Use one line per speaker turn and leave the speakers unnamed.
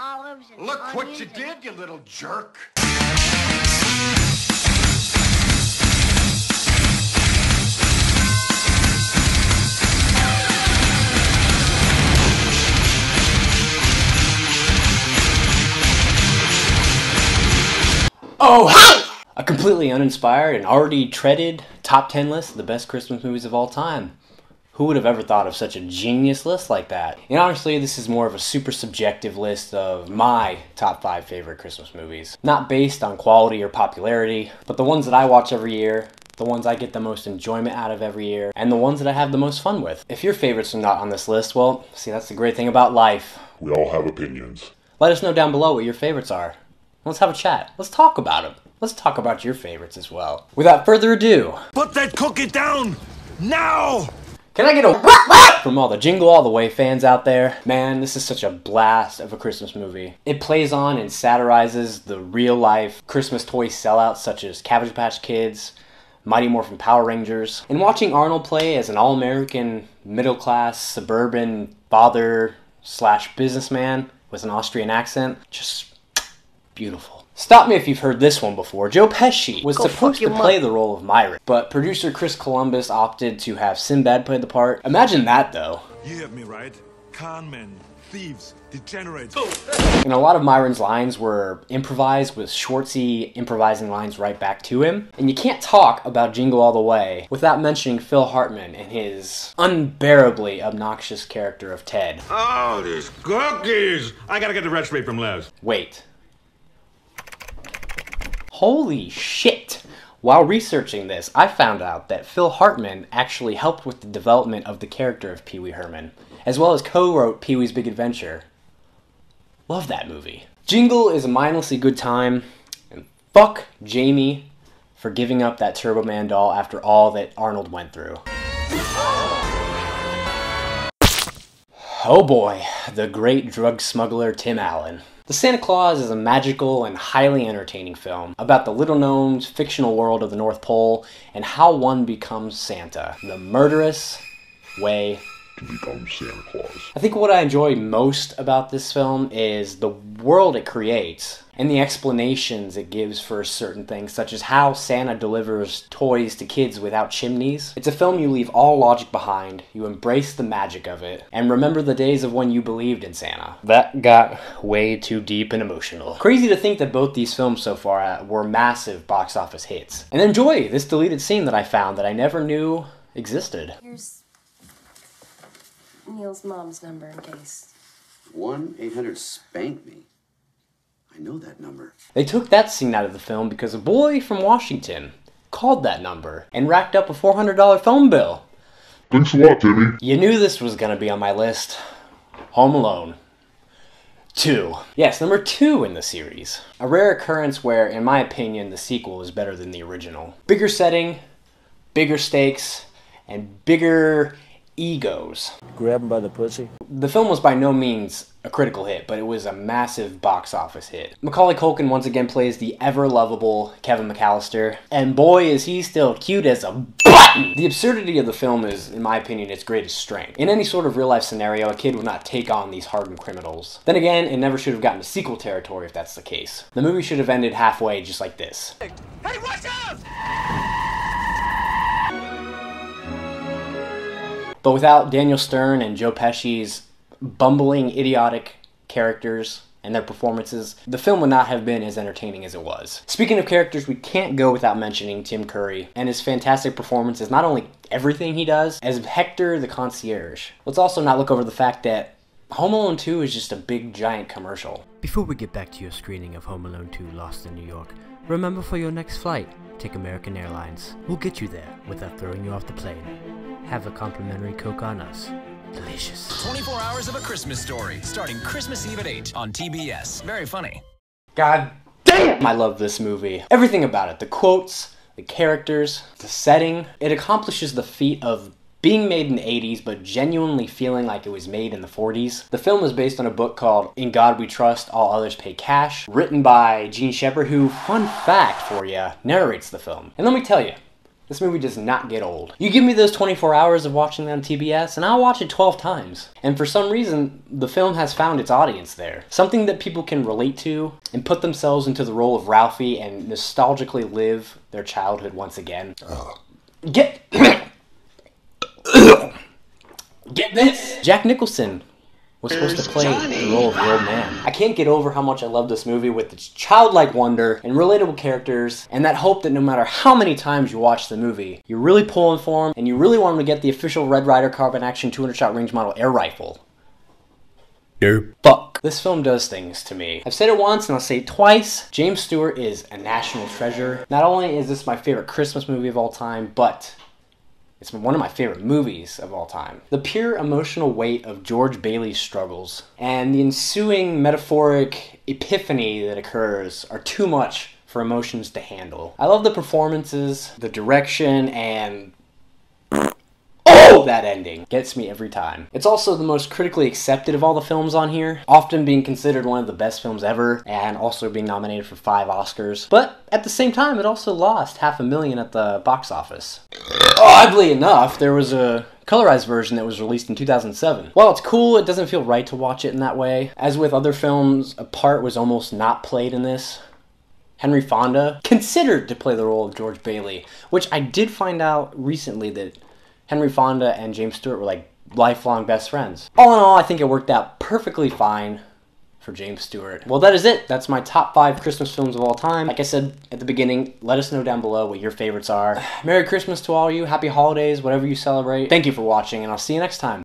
olives and
Look what
onions
you did, you little jerk.
Oh, hi! A completely uninspired and already treaded top 10 list of the best Christmas movies of all time. Who would have ever thought of such a genius list like that? And honestly, this is more of a super subjective list of my top 5 favorite Christmas movies. Not based on quality or popularity, but the ones that I watch every year, the ones I get the most enjoyment out of every year, and the ones that I have the most fun with. If your favorites are not on this list, well, see, that's the great thing about life.
We all have opinions.
Let us know down below what your favorites are. Let's have a chat. Let's talk about them. Let's talk about your favorites as well. Without further ado,
put that cookie down now!
Can I get a wah from all the Jingle All the Way fans out there? Man, this is such a blast of a Christmas movie. It plays on and satirizes the real-life Christmas toy sellouts such as Cabbage Patch Kids, Mighty Morphin Power Rangers, and watching Arnold play as an all-American, middle-class, suburban father/businessman with an Austrian accent, just beautiful. Stop me if you've heard this one before. Joe Pesci was supposed to play the role of Myron, but producer Chris Columbus opted to have Sinbad play the part. Imagine that, though.
You heard me right. Con men, thieves, degenerates.
And a lot of Myron's lines were improvised with Schwartzy improvising lines right back to him. And you can't talk about Jingle All the Way without mentioning Phil Hartman and his unbearably obnoxious character of Ted.
Oh, these cookies! I gotta get the recipe from Les.
Wait. Holy shit! While researching this, I found out that Phil Hartman actually helped with the development of the character of Pee Wee Herman, as well as co-wrote Pee-wee's Big Adventure. Love that movie. Jingle is a mindlessly good time, and fuck Jamie for giving up that Turbo Man doll after all that Arnold went through. Oh boy, the great drug smuggler Tim Allen. The Santa Claus is a magical and highly entertaining film about the little-known fictional world of the North Pole and how one becomes Santa, the murderous way
To become Santa Claus.
I think what I enjoy most about this film is the world it creates and the explanations it gives for certain things, such as how Santa delivers toys to kids without chimneys. It's a film you leave all logic behind, you embrace the magic of it, and remember the days of when you believed in Santa. That got way too deep and emotional. Crazy to think that both these films so far were massive box office hits. And enjoy this deleted scene that I found that I never knew existed.
Here's Neil's mom's number in case.
1-800-SPANK-ME. I know that number.
They took that scene out of the film because a boy from Washington called that number and racked up a $400 phone bill.
Thanks a lot, Timmy.
You knew this was gonna be on my list. Home Alone 2. Yes, number 2 in the series. A rare occurrence where, in my opinion, the sequel is better than the original. Bigger setting, bigger stakes, and bigger egos.
Grab him by the pussy.
The film was by no means a critical hit, but it was a massive box office hit. Macaulay Culkin once again plays the ever-lovable Kevin McAllister, and boy is he still cute as a button! The absurdity of the film is, in my opinion, its greatest strength. In any sort of real-life scenario, a kid would not take on these hardened criminals. Then again, it never should have gotten to sequel territory if that's the case. The movie should have ended halfway just like this.
Hey, watch out!
But without Daniel Stern and Joe Pesci's bumbling, idiotic characters and their performances, the film would not have been as entertaining as it was. Speaking of characters, we can't go without mentioning Tim Curry and his fantastic performance as not only everything he does, as Hector the concierge. Let's also not look over the fact that Home Alone 2 is just a big, giant commercial.
Before we get back to your screening of Home Alone 2 Lost in New York, remember for your next flight, take American Airlines. We'll get you there without throwing you off the plane. Have a complimentary Coke on us. Delicious.
24 Hours of a Christmas Story, starting Christmas Eve at 8 on TBS. Very funny.
God damn! I love this movie. Everything about it. The quotes, the characters, the setting. It accomplishes the feat of being made in the 80s, but genuinely feeling like it was made in the 40s. The film is based on a book called In God We Trust, All Others Pay Cash, written by Gene Shepard, who, fun fact for you, narrates the film. And let me tell you, This movie does not get old. You give me those 24 hours of watching it on TBS, and I'll watch it 12 times. And for some reason, the film has found its audience there. Something that people can relate to and put themselves into the role of Ralphie and nostalgically live their childhood once again. Get this! Jack Nicholson was supposed to play the role of the old man. I can't get over how much I love this movie with its childlike wonder and relatable characters, and that hope that no matter how many times you watch the movie, you're really pulling for him, and you really want him to get the official Red Ryder Carbine Action 200-shot range model air rifle. Fuck. This film does things to me. I've said it once and I'll say it twice. James Stewart is a national treasure. Not only is this my favorite Christmas movie of all time, but it's one of my favorite movies of all time. The pure emotional weight of George Bailey's struggles and the ensuing metaphoric epiphany that occurs are too much for emotions to handle. I love the performances, the direction, and that ending gets me every time. It's also the most critically accepted of all the films on here, often being considered one of the best films ever, and also being nominated for 5 Oscars. But at the same time, it also lost $500,000 at the box office. Oddly enough, there was a colorized version that was released in 2007. While it's cool, it doesn't feel right to watch it in that way. As with other films, a part was almost not played in this. Henry Fonda considered to play the role of George Bailey, which I did find out recently that Henry Fonda and James Stewart were like lifelong best friends. All in all, I think it worked out perfectly fine for James Stewart. Well, that is it. That's my top 5 Christmas films of all time. Like I said at the beginning, let us know down below what your favorites are. Merry Christmas to all of you. Happy holidays, whatever you celebrate. Thank you for watching, and I'll see you next time.